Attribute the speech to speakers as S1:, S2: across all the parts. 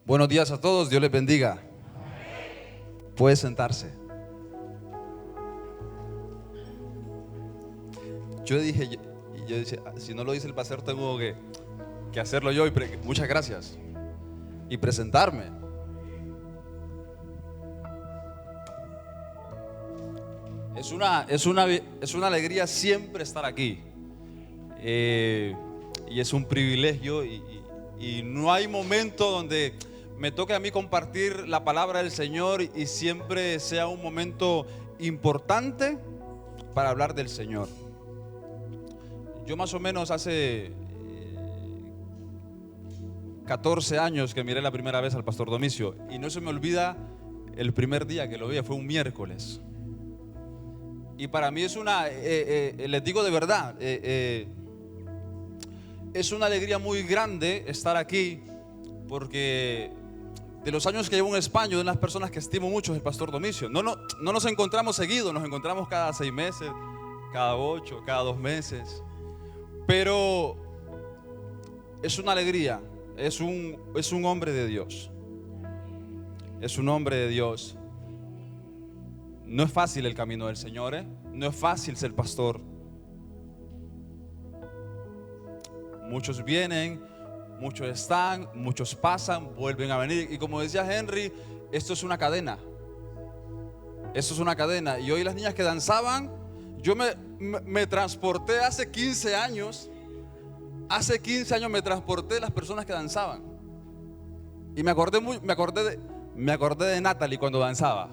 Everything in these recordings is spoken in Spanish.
S1: Buenos días a todos, Dios les bendiga. Puede sentarse. Yo dije, si no lo dice el pastor, tengo que hacerlo yo. Muchas gracias. Y presentarme. Es una alegría siempre estar aquí. Y es un privilegio y no hay momento donde me toque a mí compartir la palabra del Señor y siempre sea un momento importante para hablar del Señor. Yo más o menos hace 14 años que miré la primera vez al pastor Domicio y no se me olvida el primer día que lo vi, fue un miércoles. Y para mí es les digo de verdad, es una alegría muy grande estar aquí, porque de los años que llevo en España, de las personas que estimo mucho es el pastor Domicio. No nos encontramos seguido, nos encontramos cada 6 meses, cada 8, cada 2 meses. Pero es una alegría, es un hombre de Dios. Es un hombre de Dios. No es fácil el camino del Señor, no es fácil ser pastor. Muchos vienen, muchos están, muchos pasan, vuelven a venir. Y como decía Henry, esto es una cadena. Esto es una cadena. Y hoy las niñas que danzaban, yo me transporté hace 15 años. Hace 15 años me transporté de las personas que danzaban. Y me acordé de Natalie cuando danzaba.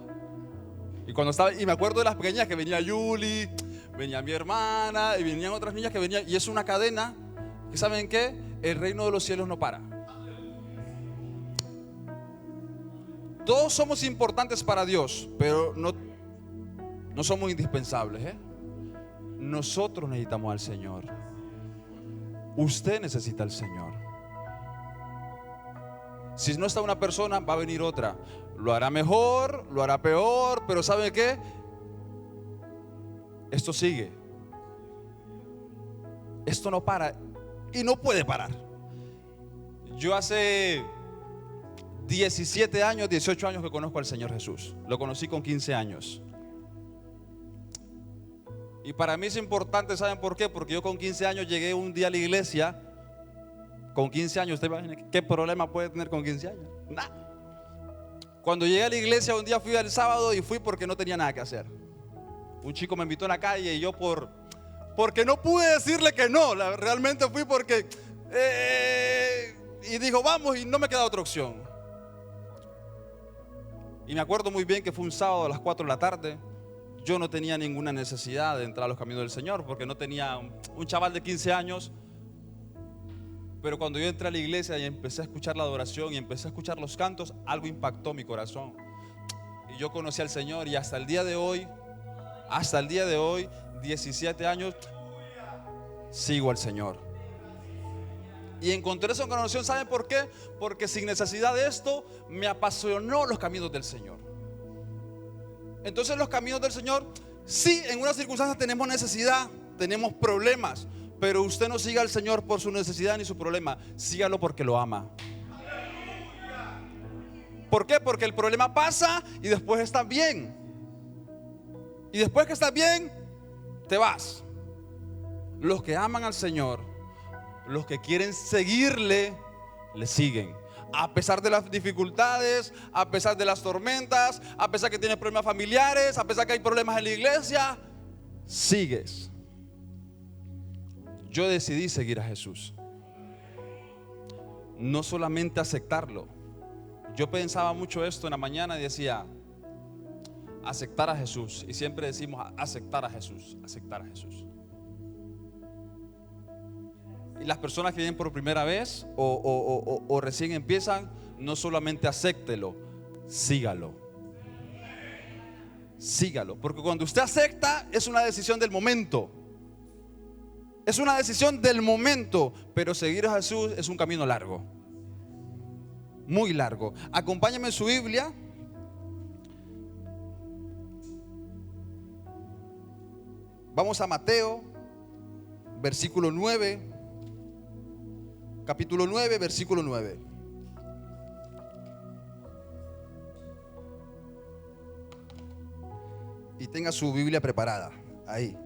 S1: Y me acuerdo de las pequeñas que venía Yuli, venía mi hermana y venían otras niñas que venían. Y es una cadena que, ¿saben qué? El reino de los cielos no para. Todos somos importantes para Dios, pero no somos indispensables, Nosotros necesitamos al Señor. Usted necesita al Señor. Si no está una persona, va a venir otra. Lo hará mejor, lo hará peor, pero ¿sabe qué? Esto sigue. Esto no para y no puede parar. Yo hace 17 años, 18 años que conozco al Señor Jesús. Lo conocí con 15 años. Y para mí es importante, ¿saben por qué? Porque yo con 15 años llegué un día a la iglesia. Con 15 años, ¿usted imagina qué problema puede tener con 15 años? Nada. Cuando llegué a la iglesia un día fui el sábado y fui porque no tenía nada que hacer. Un chico me invitó en la calle y yo porque no pude decirle que no. Realmente fui porque y dijo vamos, y no me queda otra opción. Y me acuerdo muy bien que fue un sábado a las 4 de la tarde. Yo no tenía ninguna necesidad de entrar a los caminos del Señor, porque no tenía un chaval de 15 años. Pero cuando yo entré a la iglesia y empecé a escuchar la adoración y empecé a escuchar los cantos, algo impactó mi corazón. Y yo conocí al Señor y hasta el día de hoy, 17 años, sigo al Señor. Y encontré esa conexión, ¿saben por qué? Porque sin necesidad de esto, me apasionó los caminos del Señor. Entonces los caminos del Señor, sí, en unas circunstancias tenemos necesidad, tenemos problemas, pero usted no siga al Señor por su necesidad ni su problema, sígalo porque lo ama. ¿Por qué? Porque el problema pasa y después está bien. Y después que estás bien, te vas. Los que aman al Señor, los que quieren seguirle, le siguen. A pesar de las dificultades, a pesar de las tormentas, a pesar que tienes problemas familiares, a pesar que hay problemas en la iglesia, sigues. Yo decidí seguir a Jesús. No solamente aceptarlo. Yo pensaba mucho esto en la mañana y decía, aceptar a Jesús. Y siempre decimos aceptar a Jesús, aceptar a Jesús. Y las personas que vienen por primera vez o recién empiezan, no solamente acéptelo, sígalo. Sígalo, porque cuando usted acepta es una decisión del momento. Es una decisión del momento, pero seguir a Jesús es un camino largo. Muy largo. Acompáñame en su Biblia. Vamos a Mateo, versículo 9. Capítulo 9, versículo 9. y tenga su Biblia preparada. Ahí.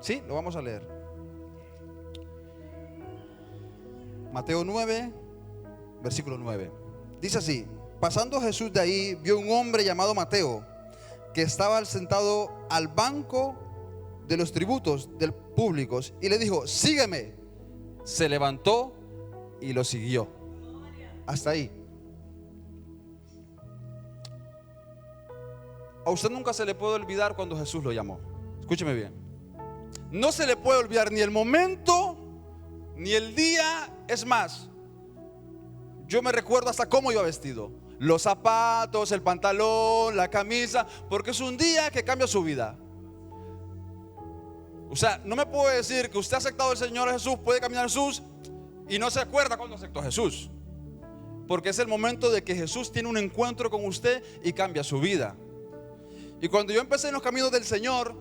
S1: Sí, lo vamos a leer. Mateo 9, versículo 9. Dice así: pasando Jesús de ahí, vio un hombre llamado Mateo, que estaba sentado al banco de los tributos del públicos, y le dijo: sígueme. Se levantó y lo siguió. Hasta ahí. A usted nunca se le puede olvidar cuando Jesús lo llamó. Escúcheme bien. No se le puede olvidar ni el momento, ni el día. Es más, yo me recuerdo hasta cómo iba vestido. Los zapatos, el pantalón, la camisa, porque es un día que cambia su vida. O sea, no me puede decir que usted ha aceptado al Señor Jesús, puede caminar a Jesús y no se acuerda cuando aceptó a Jesús. Porque es el momento de que Jesús tiene un encuentro con usted y cambia su vida. Y cuando yo empecé en los caminos del Señor,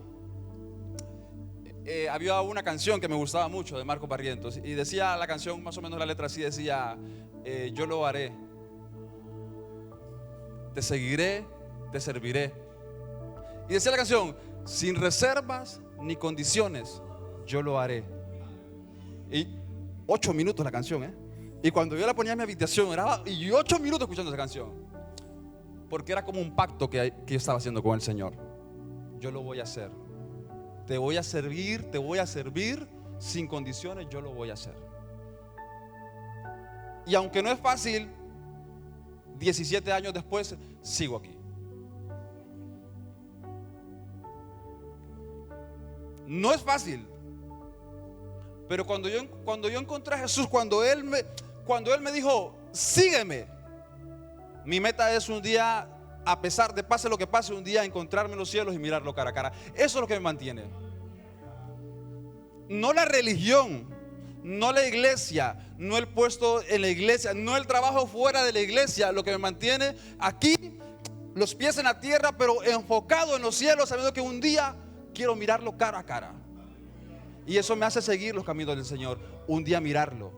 S1: había una canción que me gustaba mucho de Marco Barrientos, y decía la canción, más o menos la letra así, decía: yo lo haré, te seguiré, te serviré. Y decía la canción: sin reservas ni condiciones, yo lo haré. Y 8 minutos la canción, y cuando yo la ponía en mi habitación, era y 8 minutos escuchando esa canción, porque era como un pacto que yo estaba haciendo con el Señor. Yo lo voy a hacer. Te voy a servir sin condiciones, yo lo voy a hacer. Y aunque no es fácil, 17 años después sigo aquí. No es fácil. Pero cuando yo encontré a Jesús, cuando él me dijo: sígueme, mi meta es un día, a pesar de pase lo que pase, un día encontrarme en los cielos y mirarlo cara a cara. Eso es lo que me mantiene. No la religión, no la iglesia, no el puesto en la iglesia, no el trabajo fuera de la iglesia. Lo que me mantiene aquí, los pies en la tierra, pero enfocado en los cielos, sabiendo que un día quiero mirarlo cara a cara. Y eso me hace seguir los caminos del Señor, un día mirarlo.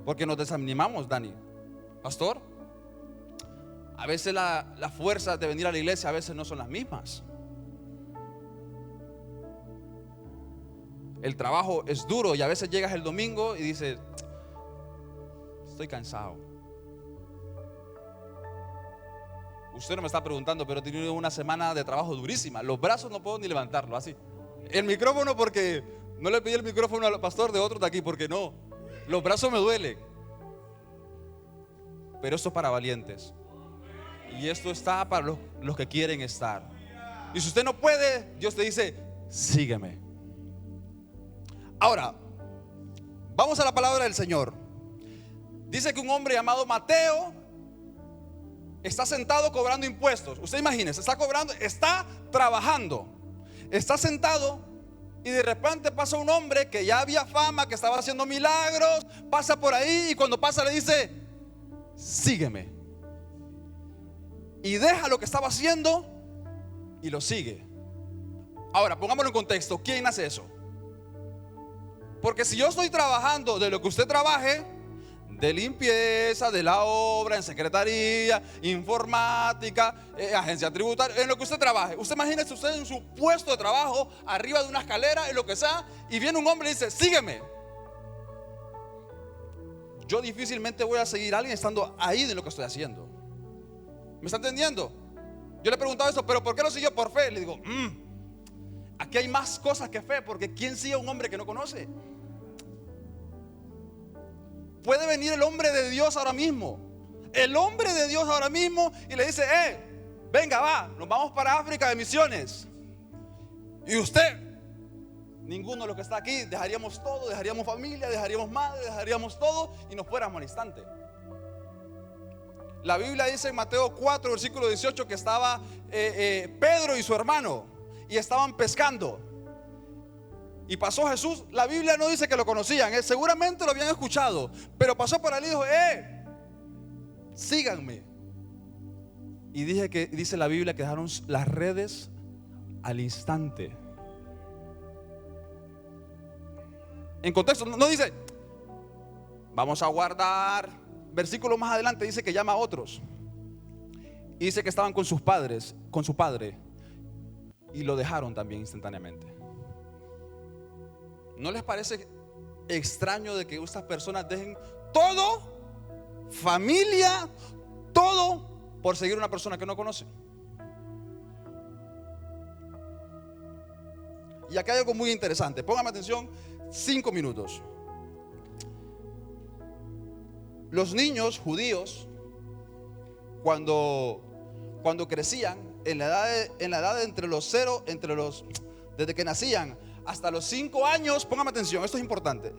S1: Porque nos desanimamos, Dani. Pastor, a veces las fuerzas de venir a la iglesia a veces no son las mismas. El trabajo es duro y a veces llegas el domingo y dices: estoy cansado. Usted no me está preguntando, pero he tenido una semana de trabajo durísima. Los brazos no puedo ni levantarlo así. El micrófono, porque no le pedí el micrófono al pastor de otro de aquí, porque no. Los brazos me duelen. Pero esto es para valientes. Y esto está para los que quieren estar. Y si usted no puede, Dios te dice: sígueme. Ahora, vamos a la palabra del Señor. Dice que un hombre llamado Mateo está sentado cobrando impuestos. Usted imagínese, está cobrando, está trabajando, está sentado, y de repente pasa un hombre que ya había fama, que estaba haciendo milagros, pasa por ahí, y cuando pasa le dice: sígueme. Y deja lo que estaba haciendo y lo sigue. Ahora, pongámoslo en contexto. ¿Quién hace eso? Porque si yo estoy trabajando de lo que usted trabaje, de limpieza, de la obra, en secretaría, informática, agencia tributaria, en lo que usted trabaje. Usted imagínese usted en su puesto de trabajo, arriba de una escalera, en lo que sea, y viene un hombre y dice: sígueme. Yo difícilmente voy a seguir a alguien estando ahí de lo que estoy haciendo. ¿Me está entendiendo? Yo le he preguntado eso: ¿pero por qué lo siguió? Por fe. Le digo: aquí hay más cosas que fe, porque ¿quién sigue a un hombre que no conoce? Puede venir el hombre de Dios ahora mismo, el hombre de Dios ahora mismo, y le dice: venga, va, nos vamos para África de misiones. Y usted, ninguno de los que está aquí, dejaríamos todo, dejaríamos familia, dejaríamos madre, dejaríamos todo y nos fuéramos al instante. La Biblia dice en Mateo 4, versículo 18, que estaba Pedro y su hermano, y estaban pescando. Y pasó Jesús. La Biblia no dice que lo conocían, seguramente lo habían escuchado, pero pasó por ahí y dijo: síganme. Y dice la Biblia que dejaron las redes al instante. En contexto, no dice: Vamos a guardar. Versículo más adelante dice que llama a otros. Y dice que estaban con sus padres, con su padre. Y lo dejaron también instantáneamente. ¿No les parece extraño de que estas personas dejen todo, familia, todo, por seguir a una persona que no conocen? Y acá hay algo muy interesante. Pónganme atención, 5 minutos. Los niños judíos, cuando crecían, en la edad de desde que nacían hasta los 5 años, póngame atención, esto es importante.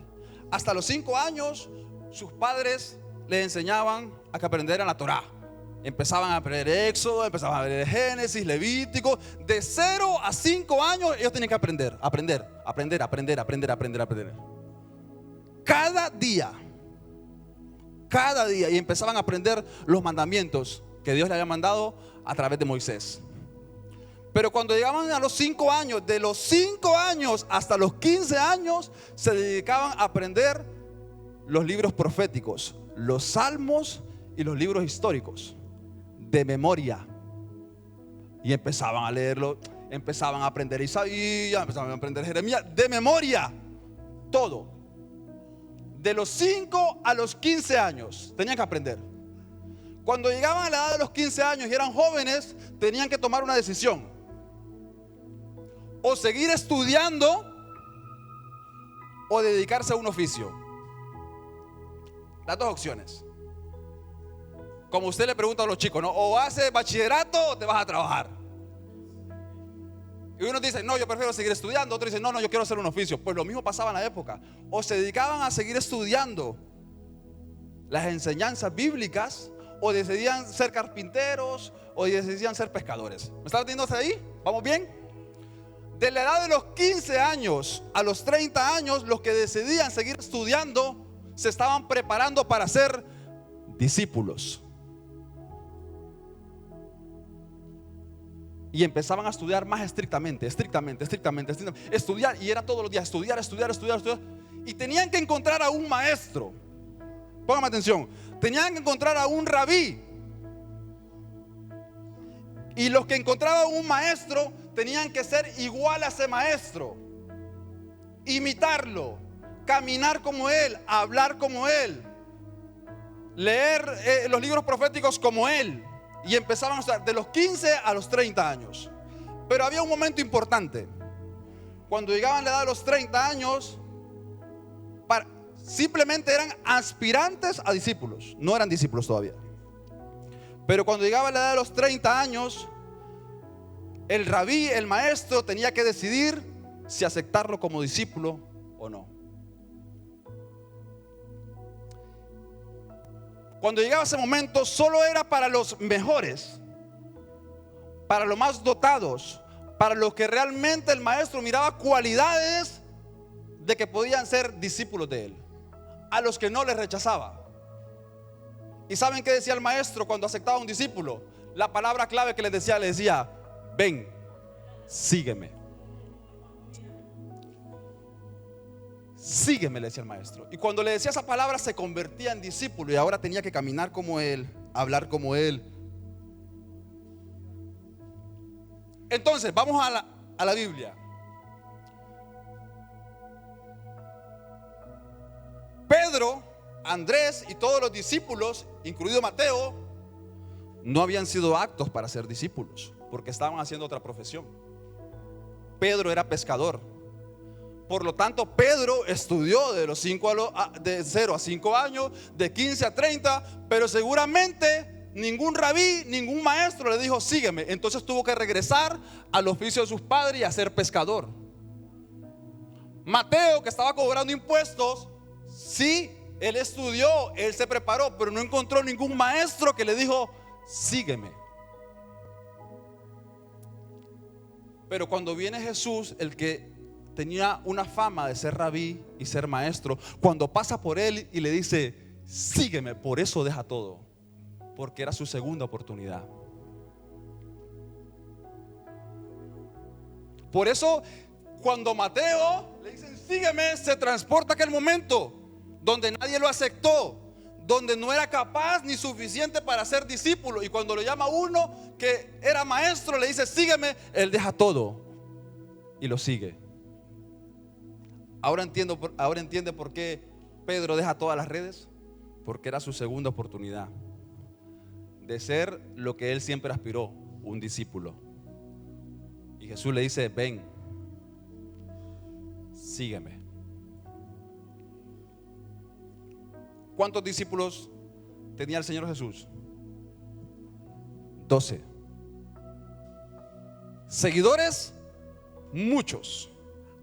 S1: Hasta los 5 años, sus padres les enseñaban a que aprendieran la Torá. Empezaban a aprender Éxodo, empezaban a aprender Génesis, Levítico. De 0 a 5 años, ellos tenían que aprender. Cada día. Y empezaban a aprender los mandamientos que Dios le había mandado a través de Moisés. Pero cuando llegaban a los 5 años, de los 5 años hasta los 15 años, se dedicaban a aprender los libros proféticos, los salmos y los libros históricos de memoria. Y empezaban a leerlo, empezaban a aprender Isaías, empezaban a aprender Jeremías de memoria, todo. De los 5 a los 15 años tenían que aprender. Cuando llegaban a la edad de los 15 años y eran jóvenes, tenían que tomar una decisión: o seguir estudiando o dedicarse a un oficio. Las dos opciones. Como usted le pregunta a los chicos, ¿no? O haces bachillerato o te vas a trabajar. Y uno dice, no, yo prefiero seguir estudiando. Otro dice, no, yo quiero hacer un oficio. Pues lo mismo pasaba en la época. O se dedicaban a seguir estudiando las enseñanzas bíblicas, o decidían ser carpinteros, o decidían ser pescadores. ¿Me está entendiendo hasta ahí? ¿Vamos bien? De la edad de los 15 años a los 30 años, los que decidían seguir estudiando se estaban preparando para ser discípulos. Y empezaban a estudiar más estrictamente. Estudiar, y era todos los días estudiar. Y tenían que encontrar a un maestro. Pónganme atención. Tenían que encontrar a un rabí. Y los que encontraban un maestro tenían que ser igual a ese maestro, imitarlo, caminar como él, hablar como él, leer los libros proféticos como él. Y empezaban a estar de los 15 a los 30 años. Pero había un momento importante. Cuando llegaban a la edad de los 30 años, simplemente eran aspirantes a discípulos. No eran discípulos todavía. Pero cuando llegaba a la edad de los 30 años, el rabí, el maestro, tenía que decidir si aceptarlo como discípulo o no. Cuando llegaba ese momento, solo era para los mejores, para los más dotados, para los que realmente el maestro miraba cualidades de que podían ser discípulos de él. A los que no les rechazaba. ¿Y saben qué decía el maestro cuando aceptaba a un discípulo? La palabra clave que le decía, ven, sígueme. Sígueme, le decía el maestro. Y cuando le decía esa palabra, se convertía en discípulo. Y ahora tenía que caminar como él, hablar como él. Entonces, vamos a la Biblia. Pedro, Andrés y todos los discípulos, incluido Mateo, no habían sido aptos para ser discípulos, porque estaban haciendo otra profesión. Pedro era pescador. Por lo tanto, Pedro estudió de 0 a 5 años, de 15 a 30, pero seguramente ningún rabí, ningún maestro le dijo, sígueme. Entonces tuvo que regresar al oficio de sus padres y a ser pescador. Mateo, que estaba cobrando impuestos, sí, él estudió, él se preparó, pero no encontró ningún maestro que le dijo, sígueme. Pero cuando viene Jesús, el que tenía una fama de ser rabí y ser maestro, cuando pasa por él y le dice, sígueme, por eso deja todo, porque era su segunda oportunidad. Por eso cuando Mateo le dicen sígueme, se transporta aquel momento, donde nadie lo aceptó, donde no era capaz ni suficiente para ser discípulo. Y cuando lo llama uno que era maestro, le dice sígueme, él deja todo y lo sigue. Ahora entiende por qué Pedro deja todas las redes, porque era su segunda oportunidad de ser lo que él siempre aspiró, un discípulo. Y Jesús le dice, ven, sígueme. ¿Cuántos discípulos tenía el Señor Jesús? 12. Seguidores, muchos.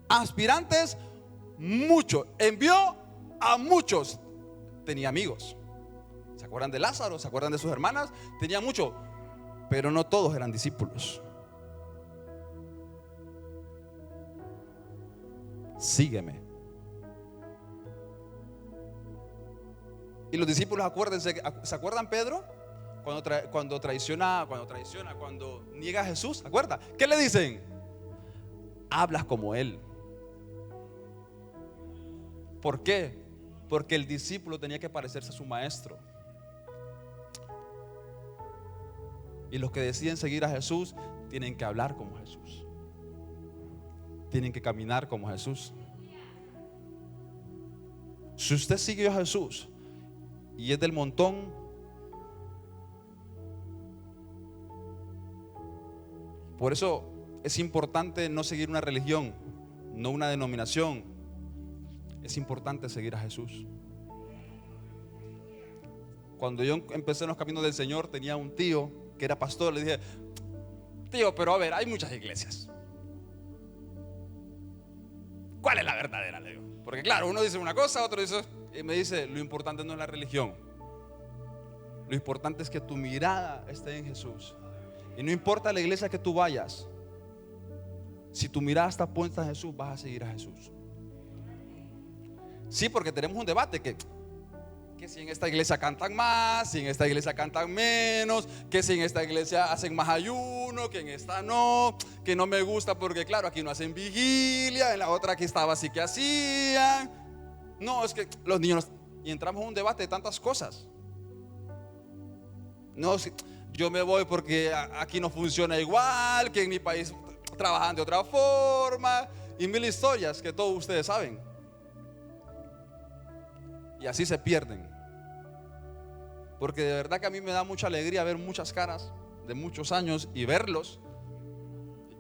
S1: Aspirantes, muchos. Envió a muchos. Tenía amigos. ¿Se acuerdan de Lázaro? ¿Se acuerdan de sus hermanas? Tenía mucho, pero no todos eran discípulos. Sígueme. Y los discípulos, acuérdense, ¿se acuerdan Pedro? Cuando traiciona, cuando niega a Jesús, ¿se acuerda? ¿Qué le dicen? Hablas como él. ¿Por qué? Porque el discípulo tenía que parecerse a su maestro. Y los que deciden seguir a Jesús tienen que hablar como Jesús. Tienen que caminar como Jesús. Si usted siguió a Jesús y es del montón, por eso es importante no seguir una religión, no una denominación. Es importante seguir a Jesús. Cuando yo empecé en los caminos del Señor, tenía un tío que era pastor. Le dije, tío, pero a ver, hay muchas iglesias. ¿Cuál es la verdadera? Le digo. Porque claro, uno dice una cosa, otro dice, y me dice, lo importante no es la religión. Lo importante es que tu mirada esté en Jesús. Y no importa la iglesia que tú vayas, si tu mirada está puesta en Jesús, vas a seguir a Jesús. Sí, porque tenemos un debate que si en esta iglesia cantan más, si en esta iglesia cantan menos, que si en esta iglesia hacen más ayuno, que en esta no, que no me gusta porque claro, aquí no hacen vigilia, en la otra aquí estaba así que hacían. No, es que los niños, y entramos en un debate de tantas cosas. No, si yo me voy porque aquí no funciona igual, que en mi país trabajan de otra forma, y mil historias que todos ustedes saben. Y así se pierden. Porque de verdad que a mí me da mucha alegría ver muchas caras de muchos años y verlos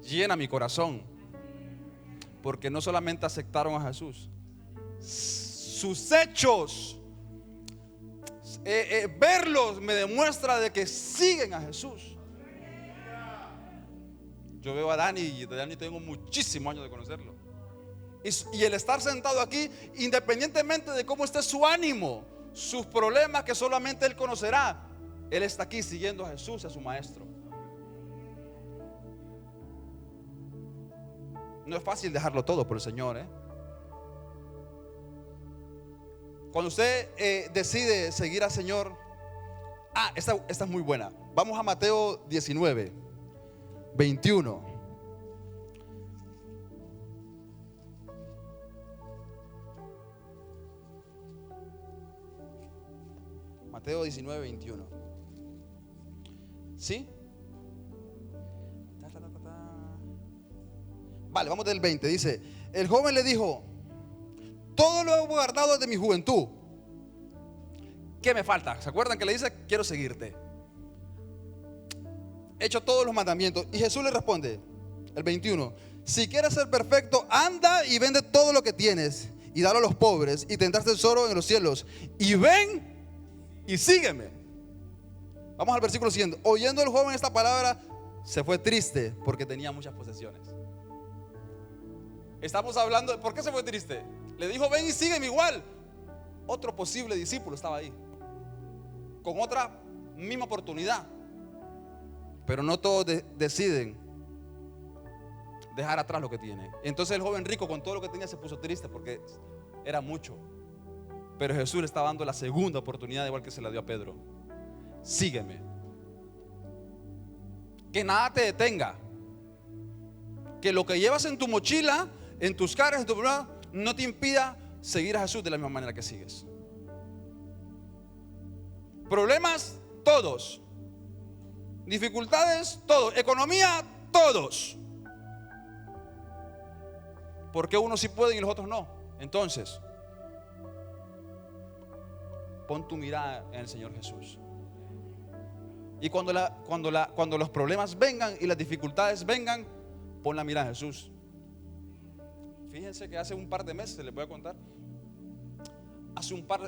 S1: llena mi corazón. Porque no solamente aceptaron a Jesús, sus hechos, verlos me demuestra de que siguen a Jesús. Yo veo a Dani y de Dani tengo muchísimos años de conocerlo. Y el estar sentado aquí, independientemente de cómo esté su ánimo, sus problemas que solamente él conocerá, él está aquí siguiendo a Jesús y a su maestro. No es fácil dejarlo todo por el Señor, Cuando usted decide seguir al Señor, esta es muy buena. Vamos a Mateo 19, 21. Mateo 19, 21. ¿Sí? Vale, vamos del 20. Dice, el joven le dijo, todo lo he guardado desde mi juventud. ¿Qué me falta? ¿Se acuerdan que le dice, quiero seguirte? He hecho todos los mandamientos. Y Jesús le responde, el 21, si quieres ser perfecto, anda y vende todo lo que tienes y dalo a los pobres y tendrás tesoro en los cielos. Y ven y sígueme. Vamos al versículo siguiente. Oyendo el joven esta palabra, se fue triste porque tenía muchas posesiones. Estamos hablando de por qué se fue triste. Le dijo, ven y sígueme igual. Otro posible discípulo estaba ahí, con otra misma oportunidad. Pero no todos deciden dejar atrás lo que tienen. Entonces el joven rico, con todo lo que tenía, se puso triste porque era mucho. Pero Jesús le estaba dando la segunda oportunidad, igual que se la dio a Pedro. Sígueme. Que nada te detenga. Que lo que llevas en tu mochila, en tus cargas, en tu problema, no te impida seguir a Jesús de la misma manera que sigues. Problemas, todos. Dificultades, todos. Economía, todos. ¿Por qué unos sí pueden y los otros no? Entonces, pon tu mirada en el Señor Jesús. Y cuando los problemas vengan y las dificultades vengan, pon la mirada en Jesús. Fíjense que hace un par de meses, les voy a contar.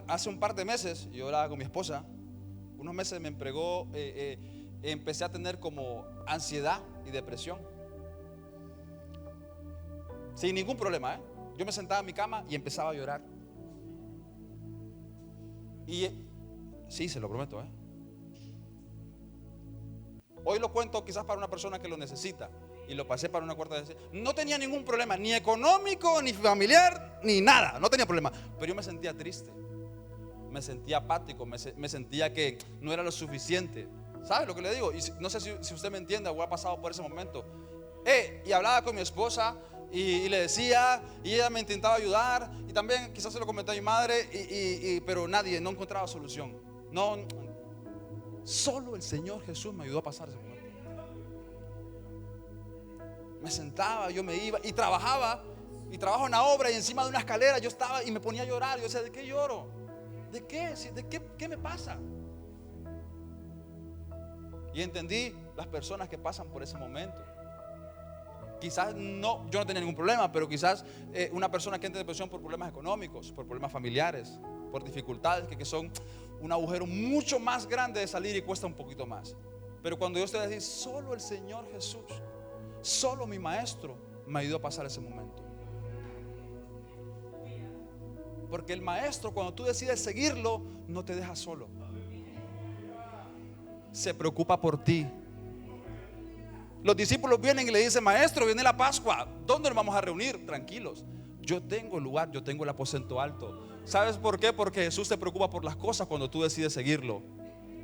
S1: Hace un par de meses, yo hablaba con mi esposa. Unos meses me empregó, empecé a tener como ansiedad y depresión. Sin ningún problema, Yo me sentaba en mi cama y empezaba a llorar. Y sí, se lo prometo, Hoy lo cuento quizás para una persona que lo necesita. Y lo pasé para una cuarta vez. No tenía ningún problema, ni económico, ni familiar, ni nada. No tenía problema. Pero yo me sentía triste. Me sentía apático. Me sentía que no era lo suficiente. ¿Sabe lo que le digo? Y no sé si usted me entiende o ha pasado por ese momento. Y hablaba con mi esposa y le decía, y ella me intentaba ayudar. Y también quizás se lo comenté a mi madre, pero no encontraba solución. Solo el Señor Jesús me ayudó a pasar ese momento. Me sentaba, yo me iba y trabajaba. Y trabajo en una obra y encima de una escalera yo estaba y me ponía a llorar. Yo decía, ¿de qué lloro? ¿De qué? ¿Qué me pasa? Y entendí las personas que pasan por ese momento. Quizás yo no tenía ningún problema, pero quizás una persona que entra en depresión por problemas económicos, por problemas familiares, por dificultades que son un agujero mucho más grande de salir y cuesta un poquito más. Pero cuando yo estoy así, solo el Señor Jesús, solo mi maestro me ayudó a pasar ese momento. Porque el maestro, cuando tú decides seguirlo, no te deja solo. Se preocupa por ti. Los discípulos vienen y le dicen, maestro, viene la Pascua, ¿dónde nos vamos a reunir? Tranquilos, yo tengo el lugar, yo tengo el aposento alto. ¿Sabes por qué? Porque Jesús se preocupa por las cosas cuando tú decides seguirlo.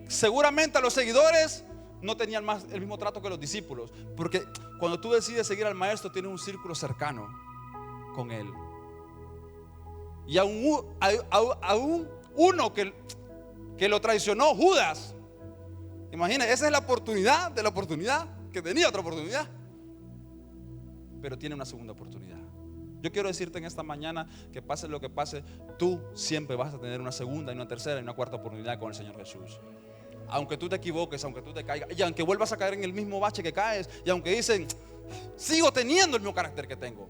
S1: Seguramente a los seguidores no tenían el mismo trato que los discípulos, porque cuando tú decides seguir al maestro tienes un círculo cercano con él. Y aún uno que lo traicionó, Judas. Imagina, esa es la oportunidad de la oportunidad, que tenía otra oportunidad, pero tiene una segunda oportunidad. Yo quiero decirte en esta mañana que pase lo que pase, tú siempre vas a tener una segunda y una tercera y una cuarta oportunidad con el Señor Jesús. Aunque tú te equivoques, aunque tú te caigas, y aunque vuelvas a caer en el mismo bache que caes, y aunque dicen, sigo teniendo el mismo carácter que tengo,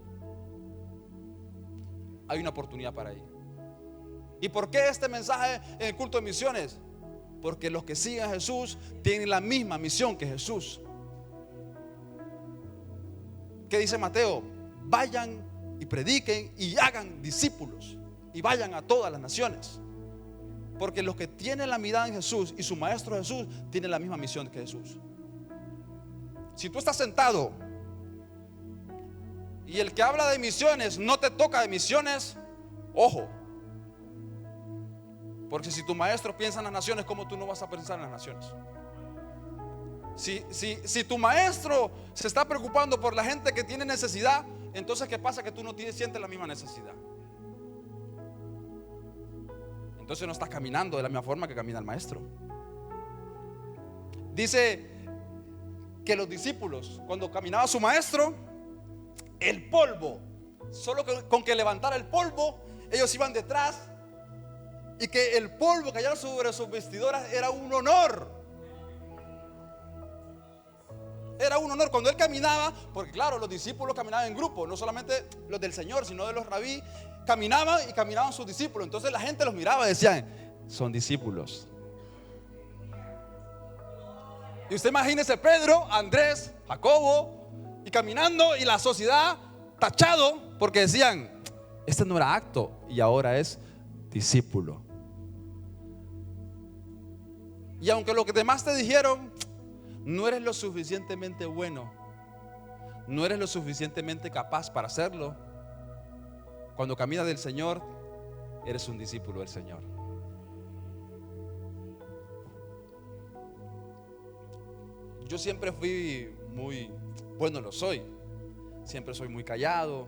S1: hay una oportunidad para ir. ¿Y por qué este mensaje en el culto de misiones? Porque los que siguen a Jesús tienen la misma misión que Jesús. ¿Qué dice Mateo? Vayan y prediquen y hagan discípulos y vayan a todas las naciones. Porque los que tienen la mirada en Jesús y su maestro Jesús tienen la misma misión que Jesús. Si tú estás sentado y el que habla de misiones no te toca de misiones, ojo. Porque si tu maestro piensa en las naciones, ¿cómo tú no vas a pensar en las naciones? Si tu maestro se está preocupando por la gente que tiene necesidad, entonces ¿qué pasa? Que tú no sientes la misma necesidad. Entonces no estás caminando de la misma forma que camina el maestro. Dice que los discípulos, cuando caminaba su maestro, el polvo, solo con que levantara el polvo, ellos iban detrás, y que el polvo cayera sobre sus vestiduras era un honor. Era un honor cuando él caminaba, porque claro, los discípulos caminaban en grupo, no solamente los del Señor, sino de los rabí, caminaban sus discípulos. Entonces la gente los miraba y decían, son discípulos. Y usted imagínese Pedro, Andrés, Jacobo, y caminando, y la sociedad tachado, porque decían, este no era acto, y ahora es discípulo. Y aunque lo que demás te dijeron, no eres lo suficientemente bueno, no eres lo suficientemente capaz para hacerlo, cuando caminas del Señor, eres un discípulo del Señor. Yo siempre fui lo soy, siempre soy muy callado.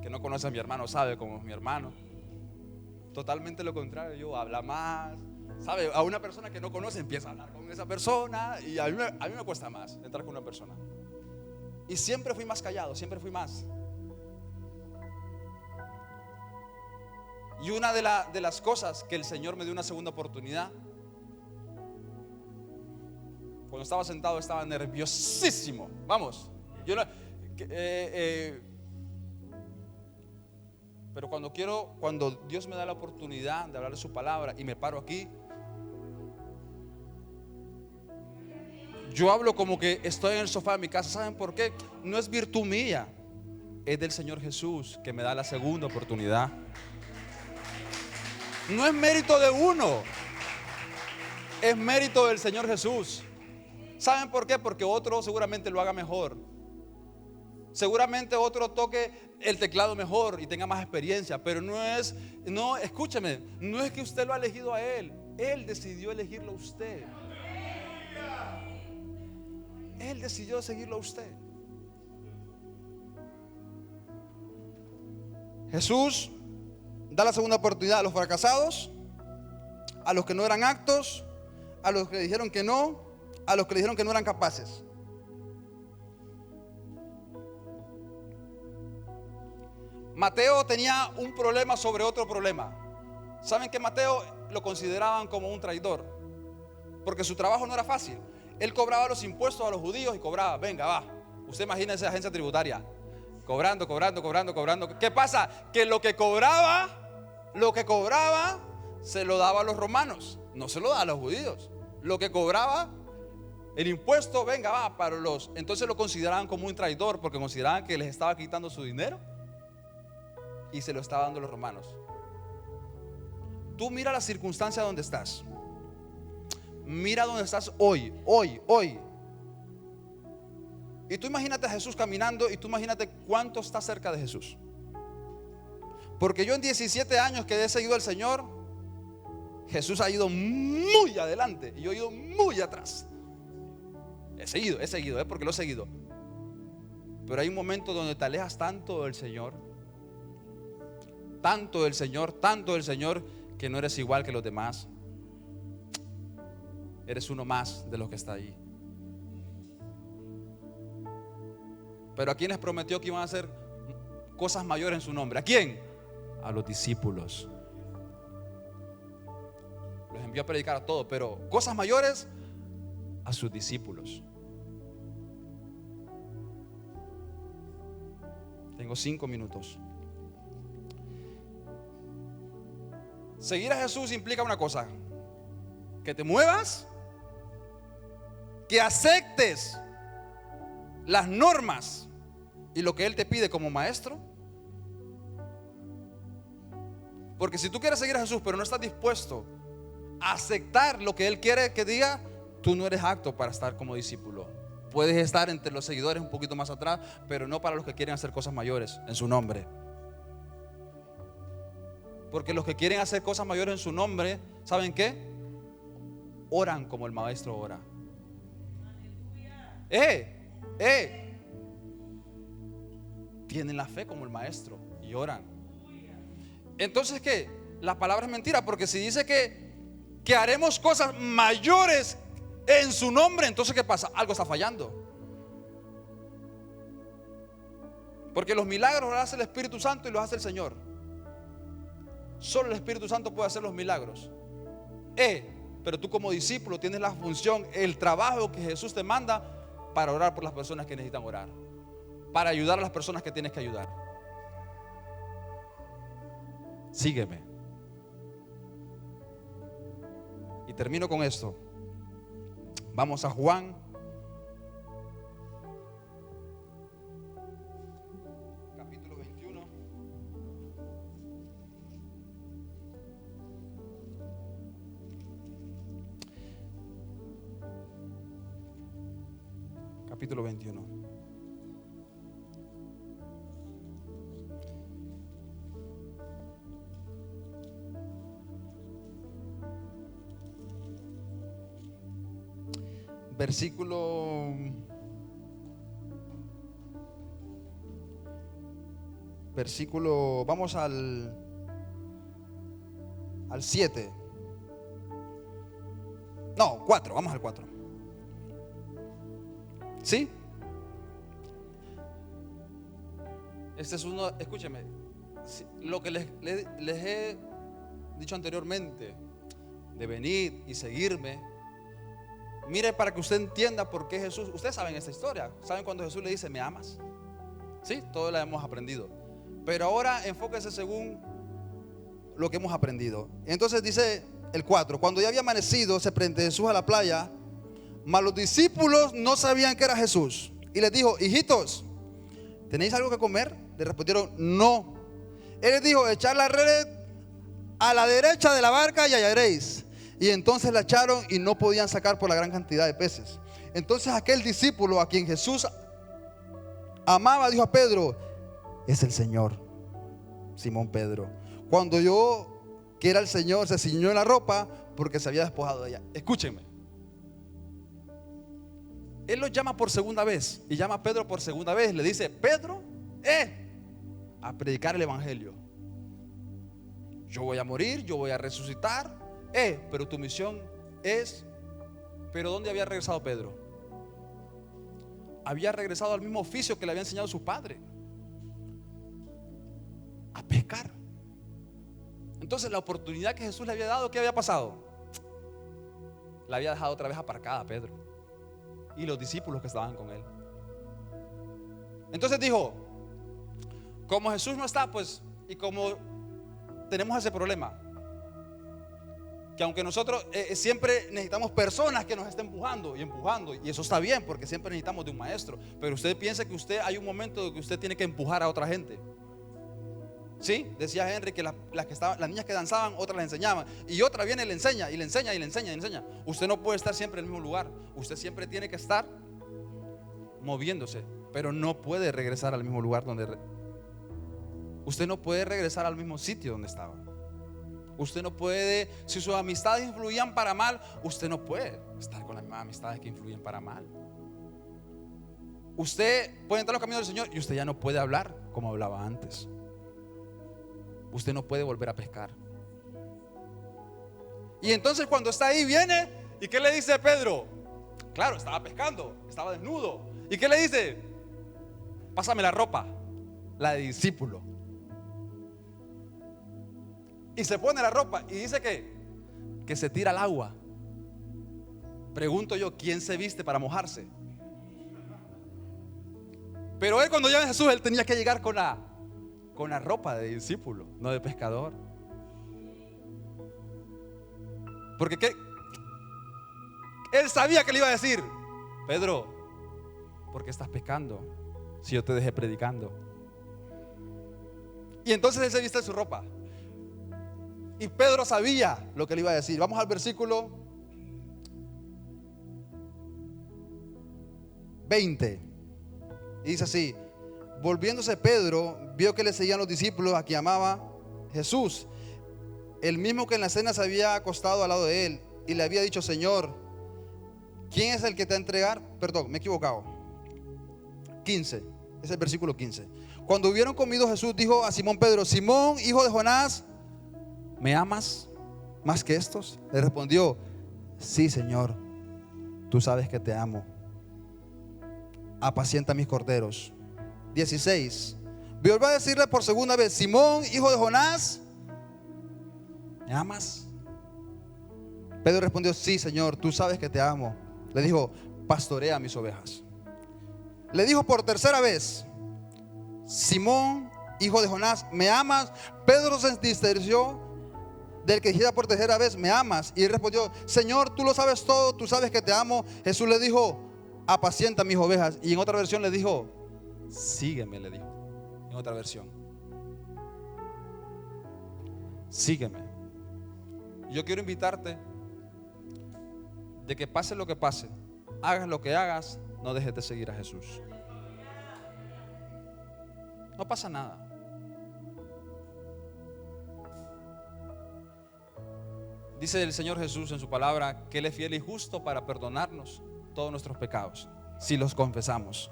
S1: que no conoce a mi hermano sabe cómo es mi hermano. Totalmente lo contrario, yo habla más. ¿Sabe? A una persona que no conoce empieza a hablar con esa persona y a mí me cuesta más entrar con una persona. Y siempre fui más callado, siempre fui más. Y una de las cosas que el Señor me dio una segunda oportunidad, cuando estaba sentado estaba nerviosísimo. Vamos, yo no, pero cuando Dios me da la oportunidad de hablar de su palabra y me paro aquí, yo hablo como que estoy en el sofá de mi casa. ¿Saben por qué? No es virtud mía, es del Señor Jesús que me da la segunda oportunidad. No es mérito de uno, es mérito del Señor Jesús. ¿Saben por qué? Porque otro seguramente lo haga mejor. Seguramente otro toque el teclado mejor y tenga más experiencia. Pero escúcheme, no es que usted lo ha elegido a él. Él decidió elegirlo a usted. Él decidió seguirlo a usted. Jesús da la segunda oportunidad a los fracasados, a los que no eran aptos, a los que dijeron que no, a los que le dijeron que no eran capaces. Mateo tenía un problema sobre otro problema. ¿Saben que Mateo lo consideraban como un traidor? Porque su trabajo no era fácil. Él cobraba los impuestos a los judíos y cobraba, venga, va. Usted imagínese esa agencia tributaria, cobrando. ¿Qué pasa? Que lo que cobraba se lo daba a los romanos, no se lo daba a los judíos. Lo que cobraba el impuesto, venga, va, para los. Entonces lo consideraban como un traidor, porque consideraban que les estaba quitando su dinero y se lo estaba dando a los romanos. Tú mira la circunstancia donde estás. Mira dónde estás hoy. Y tú imagínate a Jesús caminando y tú imagínate cuánto está cerca de Jesús. Porque yo en 17 años que he seguido al Señor, Jesús ha ido muy adelante y yo he ido muy atrás. He seguido, porque lo he seguido. Pero hay un momento donde te alejas tanto del Señor, que no eres igual que los demás. Eres uno más de los que está ahí. Pero ¿a quiénes prometió que iban a hacer cosas mayores en su nombre? ¿A quién? A los discípulos. Los envió a predicar a todos, pero cosas mayores a sus discípulos. Tengo 5 minutos. Seguir a Jesús implica una cosa: que te muevas, que aceptes las normas y lo que Él te pide como maestro. Porque si tú quieres seguir a Jesús pero no estás dispuesto a aceptar lo que Él quiere que diga, tú no eres apto para estar como discípulo. Puedes estar entre los seguidores un poquito más atrás, pero no para los que quieren hacer cosas mayores en su nombre. Porque los que quieren hacer cosas mayores en su nombre, ¿saben qué? Oran como el maestro ora. Tienen la fe como el maestro y oran. Entonces, ¿qué? La palabra es mentira, porque si dice que haremos cosas mayores en su nombre, entonces ¿qué pasa? Algo está fallando. Porque los milagros los hace el Espíritu Santo y los hace el Señor. Solo el Espíritu Santo puede hacer los milagros. Pero tú como discípulo tienes la función, el trabajo que Jesús te manda para orar por las personas que necesitan orar, para ayudar a las personas que tienes que ayudar. Sígueme. Y termino con esto. Vamos a Juan capítulo 21. Capítulo 21. Versículo versículo, vamos al 7. No, 4, vamos al 4. ¿Sí? Este es uno, escúcheme, lo que les he dicho anteriormente, de venir y seguirme. Mire, para que usted entienda por qué Jesús, ustedes saben esta historia, saben cuando Jesús le dice, ¿me amas? Sí, todos la hemos aprendido. Pero ahora enfóquese según lo que hemos aprendido. Entonces dice el 4, cuando ya había amanecido, se presentó Jesús a la playa, mas los discípulos no sabían que era Jesús. Y les dijo, hijitos, ¿tenéis algo que comer? Le respondieron, no. Él les dijo, echad la red a la derecha de la barca y hallaréis. Y entonces la echaron y no podían sacar por la gran cantidad de peces. Entonces aquel discípulo a quien Jesús amaba dijo a Pedro, es el Señor. Simón Pedro, cuando oyó que era el Señor, se ciñó la ropa porque se había despojado de ella. Escúchenme. Él lo llama por segunda vez y llama a Pedro por segunda vez. Le dice, Pedro, a predicar el evangelio. Yo voy a morir, yo voy a resucitar, pero tu misión es. Pero ¿dónde había regresado Pedro? Había regresado al mismo oficio que le había enseñado su padre, a pescar. Entonces la oportunidad que Jesús le había dado, ¿qué había pasado? La había dejado otra vez aparcada a Pedro y los discípulos que estaban con él. Entonces dijo, como Jesús no está, pues, y como tenemos ese problema, que aunque nosotros siempre necesitamos personas que nos estén empujando, y eso está bien, porque siempre necesitamos de un maestro, pero usted piensa que hay un momento que usted tiene que empujar a otra gente. Sí, decía Henry que las niñas que danzaban, otras les enseñaban, y otra viene y le enseña, y le enseña, y le enseña, y le enseña. Usted no puede estar siempre en el mismo lugar, usted siempre tiene que estar moviéndose, pero no puede regresar al mismo lugar usted no puede regresar al mismo sitio donde estaba. Usted no puede, si sus amistades influían para mal, usted no puede estar con las mismas amistades que influyen para mal. Usted puede entrar en los caminos del Señor y usted ya no puede hablar como hablaba antes. Usted no puede volver a pescar. Y entonces cuando está ahí viene, ¿y qué le dice Pedro? Claro, estaba pescando, estaba desnudo. ¿Y qué le dice? Pásame la ropa, la de discípulo. Y se pone la ropa y dice que se tira al agua. Pregunto yo, ¿quién se viste para mojarse? Pero él, cuando llega a Jesús, él tenía que llegar con la ropa de discípulo, no de pescador. Porque él sabía que le iba a decir, Pedro, ¿por qué estás pescando si yo te dejé predicando? Y entonces él se viste su ropa. Y Pedro sabía lo que le iba a decir. Vamos al versículo 20. Y dice así: volviéndose Pedro, vio que le seguían los discípulos a quien amaba Jesús, el mismo que en la cena se había acostado al lado de él, y le había dicho: Señor, ¿quién es el que te va a entregar? Perdón, me he equivocado. 15, es el versículo 15. Cuando hubieron comido, Jesús dijo a Simón Pedro: Simón, hijo de Jonás, ¿me amas más que estos? Le respondió: sí, Señor, tú sabes que te amo. Apacienta mis corderos. 16. Volvió a decirle por segunda vez: Simón, hijo de Jonás, ¿me amas? Pedro respondió: sí, Señor, tú sabes que te amo. Le dijo: pastorea mis ovejas. Le dijo por tercera vez: Simón, hijo de Jonás, ¿me amas? Pedro se distanció del que dijera por tercera vez: ¿me amas? Y él respondió: Señor, tú lo sabes todo, tú sabes que te amo. Jesús le dijo: apacienta mis ovejas. Y en otra versión le dijo: sígueme, le dijo. En otra versión: sígueme. Yo quiero invitarte de que pase lo que pase, hagas lo que hagas, no dejes de seguir a Jesús. No pasa nada. Dice el Señor Jesús en su palabra que Él es fiel y justo para perdonarnos todos nuestros pecados, si los confesamos.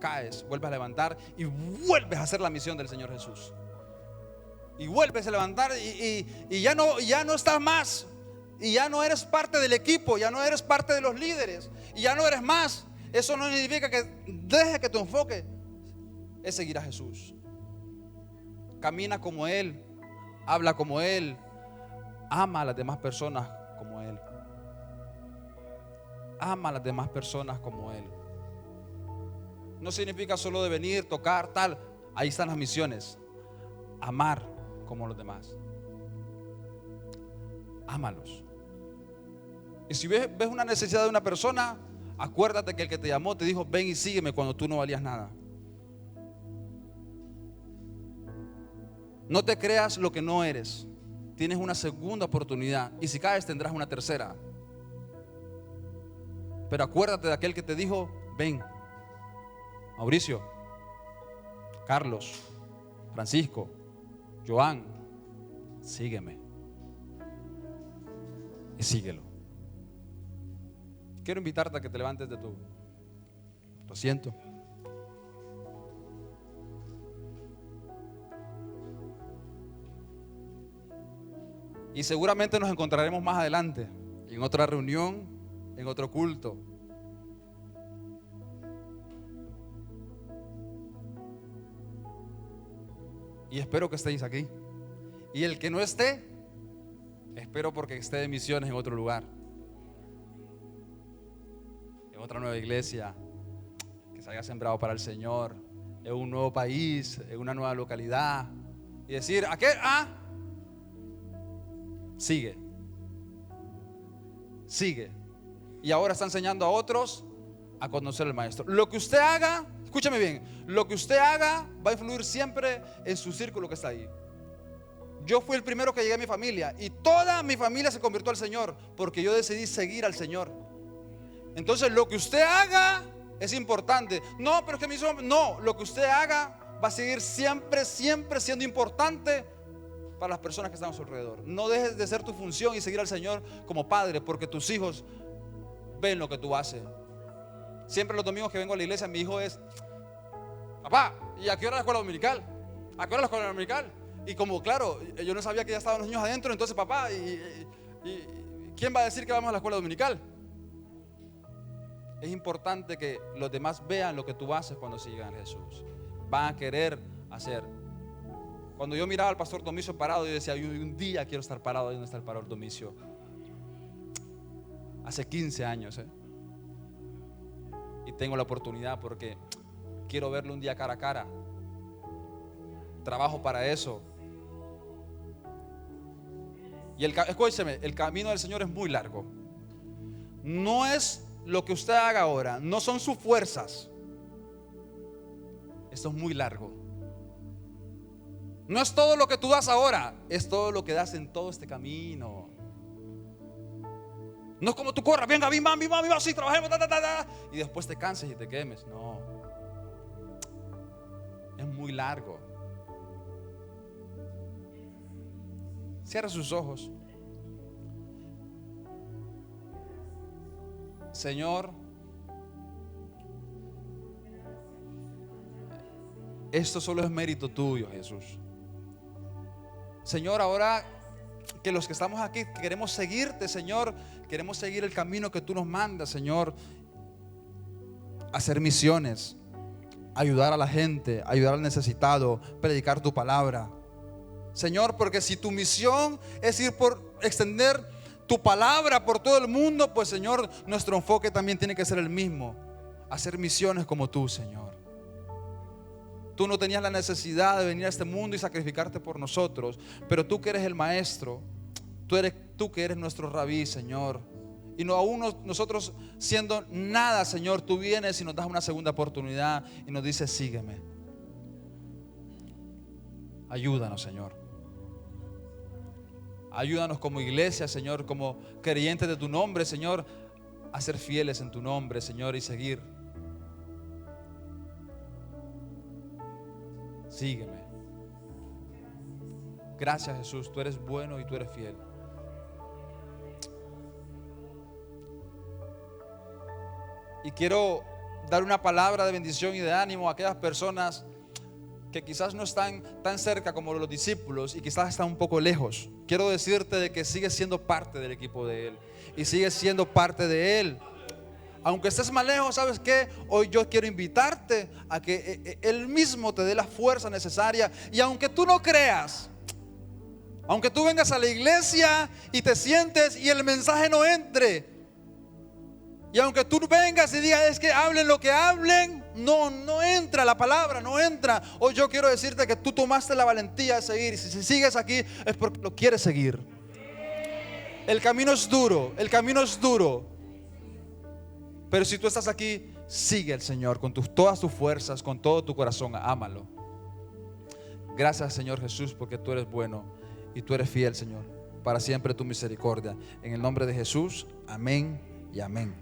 S1: caes, vuelves a levantar y vuelves a hacer la misión del Señor Jesús. Y vuelves a levantar y ya no estás más. Y ya no eres parte del equipo, ya no eres parte de los líderes, y ya no eres más. Eso no significa que dejes que tu enfoque es seguir a Jesús. Camina como Él, habla como Él, ama a las demás personas como Él. Ama a las demás personas como Él. No significa solo de venir, tocar, tal. Ahí están las misiones. Amar como los demás. Ámalos. Y si ves una necesidad de una persona, acuérdate que el que te llamó te dijo: ven y sígueme, cuando tú no valías nada. No te creas lo que no eres. Tienes una segunda oportunidad, y si caes tendrás una tercera. Pero acuérdate de aquel que te dijo: ven. Mauricio, Carlos, Francisco, Joan, sígueme. Y síguelo. Quiero invitarte a que te levantes de tu asiento. Y seguramente nos encontraremos más adelante, en otra reunión, en otro culto. Y espero que estéis aquí. Y el que no esté, espero porque esté de misiones en otro lugar, en otra nueva iglesia, que se haya sembrado para el Señor, en un nuevo país, en una nueva localidad. Y decir: ¿a qué? Sigue. Sigue. Y ahora está enseñando a otros a conocer al Maestro. Lo que usted haga, escúchame bien, lo que usted haga va a influir siempre en su círculo que está ahí. Yo fui el primero que llegué a mi familia, y toda mi familia se convirtió al Señor porque yo decidí seguir al Señor. Entonces lo que usted haga es importante. No, pero es que me hizo... No, lo que usted haga va a seguir siempre siendo importante para las personas que están a su alrededor. No dejes de ser tu función y seguir al Señor como padre, porque tus hijos ven lo que tú haces. Siempre los domingos que vengo a la iglesia, mi hijo es: papá, ¿y a qué hora la escuela dominical? ¿A qué hora la escuela dominical? Y como, claro, yo no sabía que ya estaban los niños adentro, entonces: papá, ¿y quién va a decir que vamos a la escuela dominical? Es importante que los demás vean lo que tú haces cuando sigan a Jesús. Van a querer hacer. Cuando yo miraba al pastor Domicio parado, yo decía: un día quiero estar parado ahí donde está el pastor Domicio. Hace 15 años, y tengo la oportunidad porque quiero verlo un día cara a cara. Trabajo para eso. Y escúcheme, el camino del Señor es muy largo. No es lo que usted haga ahora, no son sus fuerzas. Esto es muy largo. No es todo lo que tú das ahora, es todo lo que das en todo este camino. No es como tú corras: venga, mami, sí, trabajemos, y después te canses y te quemes. No, es muy largo. Cierra sus ojos. Señor, esto solo es mérito tuyo, Jesús. Señor, ahora que los que estamos aquí queremos seguirte, Señor, queremos seguir el camino que tú nos mandas, Señor. Hacer misiones, ayudar a la gente, ayudar al necesitado, predicar tu palabra, Señor, porque si tu misión es ir por extender tu palabra por todo el mundo, pues, Señor, nuestro enfoque también tiene que ser el mismo: hacer misiones como tú, Señor. Tú no tenías la necesidad de venir a este mundo y sacrificarte por nosotros, pero tú que eres el maestro, tú que eres nuestro rabí, Señor, y no aún nosotros siendo nada, Señor, tú vienes y nos das una segunda oportunidad y nos dices: sígueme. Ayúdanos, Señor. Ayúdanos como iglesia, Señor, como creyentes de tu nombre, Señor, a ser fieles en tu nombre, Señor, y seguir. Sígueme. Gracias, Jesús, tú eres bueno y tú eres fiel. Y quiero dar una palabra de bendición y de ánimo a aquellas personas que quizás no están tan cerca como los discípulos y quizás están un poco lejos. Quiero decirte de que sigues siendo parte del equipo de Él y sigues siendo parte de Él. Aunque estés más lejos, ¿sabes qué? Hoy yo quiero invitarte a que Él mismo te dé la fuerza necesaria. Y aunque tú no creas, aunque tú vengas a la iglesia y te sientes y el mensaje no entre, y aunque tú vengas y digas, es que hablen lo que hablen, no entra la palabra, no entra. Hoy yo quiero decirte que tú tomaste la valentía de seguir. Y si sigues aquí es porque lo quieres seguir. El camino es duro, el camino es duro. Pero si tú estás aquí, sigue al Señor con todas tus fuerzas, con todo tu corazón, ámalo. Gracias, Señor Jesús, porque tú eres bueno y tú eres fiel, Señor. Para siempre tu misericordia. En el nombre de Jesús, amén y amén.